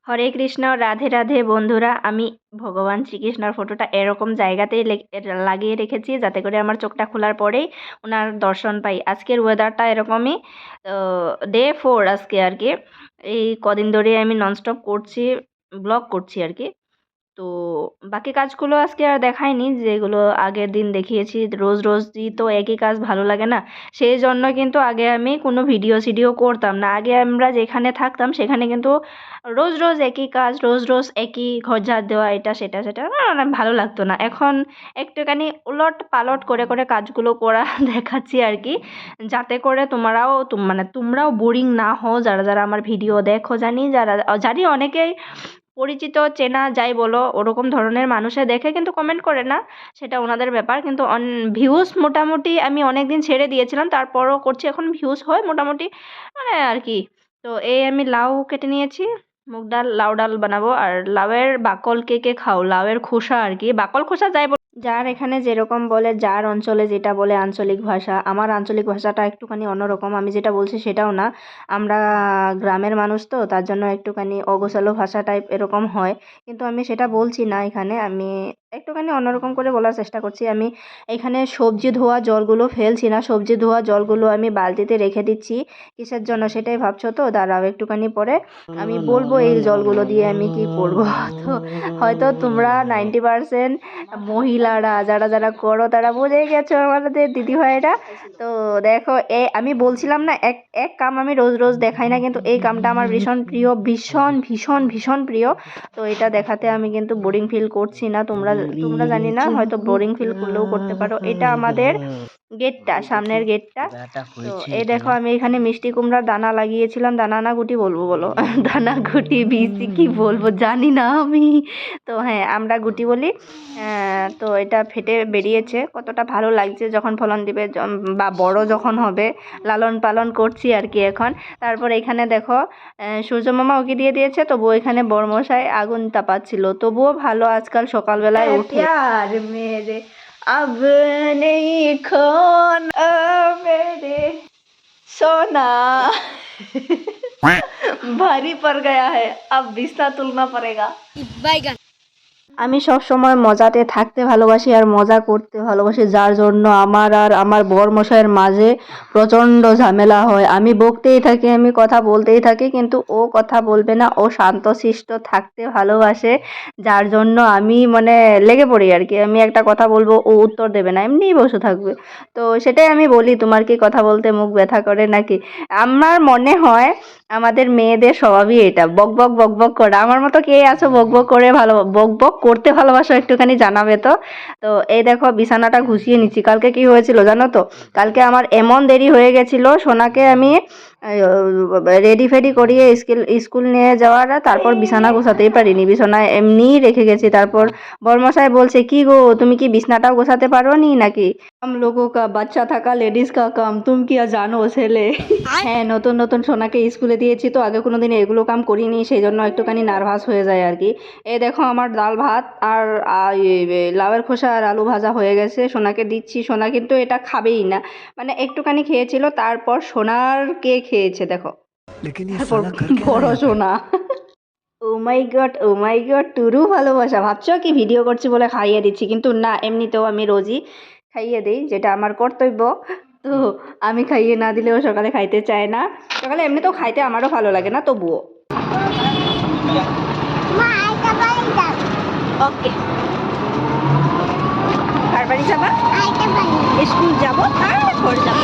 হরে কৃষ্ণ, রাধে রাধে বন্ধুরা। আমি ভগবান শ্রীকৃষ্ণর ফটোটা এরকম জায়গাতেই লাগিয়ে রেখেছি যাতে করে আমার চোখটা খোলার পরেই ওনার দর্শন পাই। আজকের ওয়েদারটা এরকমই। ডে 4 আজকে আর কি। এই কদিন ধরে আমি ননস্টপ করছি, ব্লগ করছি আর কি। তো বাকি কাজগুলো আজকে আর দেখাইনি, যেগুলো আগের দিন দেখিয়েছি। রোজ রোজই তো একই কাজ ভালো লাগে না, সেই জন্য কিন্তু আগে আমি কোনো ভিডিও করতাম না। আগে আমরা যেখানে থাকতাম সেখানে কিন্তু রোজ রোজ একই কাজ, রোজ রোজ একই ঘর ঝাড় দেওয়া, এটা সেটা সেটা না ভালো লাগতো না। এখন একটুখানি উলট পালট করে করে কাজগুলো করা দেখাচ্ছি আর কি, যাতে করে তোমরাও বোরিং না হও। যারা যারা আমার ভিডিও দেখো, জানি অনেকেই পরিচিত চেনা যাই বলো ওরকম ধরনের মানুষে দেখে কিন্তু কমেন্ট করে না, সেটা ওনাদের ব্যাপার। কিন্তু ভিউজ মোটামুটি আমি অনেক দিন ছেড়ে দিয়েছিলাম, তারপরও করছি, এখন ভিউজ হয় মোটামুটি, মানে আর কি। তো এই আমি লাউ কেটে নিয়েছি, মুগ ডাল লাউ ডাল বানাবো। আর লাউয়ের বাকল কে কে খাও, লাউয়ের খোসা আর কি, বাকল খোসা যাই বলো, যার এখানে যেরকম বলে, যার অঞ্চলে যেটা বলে আঞ্চলিক ভাষা। আমার আঞ্চলিক ভাষাটা একটুখানি অন্যরকম, আমি যেটা বলছি সেটাও না। আমরা গ্রামের মানুষ তো, তার জন্য একটুখানি অগোছালো ভাষা টাইপ এরকম হয়, কিন্তু আমি সেটা বলছি না এখানে। আমি একটুখানি অন্যরকম করে বলার চেষ্টা করছি। আমি এখানে সবজি ধোয়া জলগুলো ফেলছি না, সবজি ধোয়া জলগুলো আমি বালতিতে রেখে দিচ্ছি। কিসের জন্য সেটাই ভাবছো তো? দাঁড়াও একটুখানি পরে আমি বলবো এই জলগুলো দিয়ে আমি কি করব। তো হয়তো তোমরা 90% মহিলারা যারা যারা করো তারা বুঝেই গেছো, আমাদের দিদিভাইরা। তো দেখো, আমি বলছিলাম না, এক এক কাম আমি রোজ রোজ দেখাই না, কিন্তু এই কামটা আমার ভীষণ প্রিয়, ভীষণ ভীষণ ভীষণ প্রিয়। তো এটা দেখাতে আমি কিন্তু বোরিং ফিল করছি না। তোমরা তোমরা জানি না, হয়তো বোরিং ফিল করলেও করতে পারো। এটা আমাদের গেটটা, সামনের গেটটা। তো এই দেখো, আমি এখানে মিষ্টি কুমড়ার দানা লাগিয়েছিলাম। দানা না গুটি বলবো বলো? দানা গুটি বিচি কি বলবো জানি না আমি। তো হ্যাঁ, আমরা গুটি বলি। তো এটা ফেটে বেরিয়েছে, কতটা ভালো লাগছে যখন ফলন দিবে, বা বড় যখন হবে। লালন পালন করছি আর কি এখন। তারপর এখানে দেখো, সূর্য মামা ওকে দিয়ে দিয়েছে, তবুও এখানে বড়মশাই আগুন তাপাচ্ছিল। তবুও ভালো আজকাল সকালবেলায় উঠে। প্যার মেরে अब नहीं खोना मेरे सोना भारी पड़ गया है, अब बिस्तर तुलना पड़ेगा। আমি সব সময় মজাতে থাকতে ভালোবাসি আর মজা করতে ভালোবাসি, যার জন্য আমার আর আমার বরমশাইয়ের মাঝে প্রচণ্ড ঝামেলা হয়। আমি বকতেই থাকি, আমি কথা বলতেই থাকি, কিন্তু ও কথা বলবে না, ও শান্তশিষ্ট থাকতে ভালোবাসে। যার জন্য আমি মানে লেগে পড়ি আর কি। আমি একটা কথা বলবো, ও উত্তর দেবে না, এমনিই বসে থাকবে। তো সেটাই আমি বলি, তোমার কি কথা বলতে মুখ ব্যথা করে নাকি? আমার মনে হয় আমাদের মেয়েদের স্বভাবই এটা, বক বক বক বক করা। আমার মতো কে আছো বক বক করে বক বক করতে ভালোবাসো, একটুখানি জানাবে তো। তো এই দেখো, বিছানাটা গুছিয়ে নিচ্ছি। কালকে কি হয়েছিল জানো তো? কালকে আমার এমন দেরি হয়ে গেছিল, সোনাকে আমি রেডি ফেডি করিয়ে স্কুল নিয়ে যাওয়ার, তারপর বিছানা গোছাতেই পারিনি, বিছানায় এমনিই রেখে গেছি। তারপর বর্মশাই বলছে, কি গো তুমি কি বিছনাটাও গোছাতে পারো নি নাকি? हम लोगों का বাচ্চা থাকা লেডিস কা কাম, তুমি কি আর জানো ছেলে? হ্যাঁ, নতুন নতুন সোনাকে স্কুলে দিয়েছি তো, আগে কোনোদিন এগুলো কাম করিনি, সেই জন্য একটুখানি নার্ভাস হয়ে যায় আর কি। এই দেখো, আমার ডাল ভাত আর লাউয়ের খোসা আর আলু ভাজা হয়ে গেছে, সোনাকে দিচ্ছি। সোনা কিন্তু এটা খাবেই না, মানে একটুখানি খেয়েছিল, তারপর সোনার কে খেয়েছে দেখো, তারপর বড় সোনা। ও মাই গড, ও মাই গড, টুরু ভালোবাসা। ভাবছো কি ভিডিও করছি বলে খাইয়ে দিচ্ছি, কিন্তু না, এমনিতেও আমি রোজই খাইয়ে দিই, যেটা আমার কর্তব্য। তো আমি খাইয়ে না দিলেও সকালে খাইতে চায় না। সকালে এমনিতেও খাইতে আমারও ভালো লাগে না, তবুও। ওকে, কার বাড়ি যাবা? স্কুল যাবো, তারপর যাবো।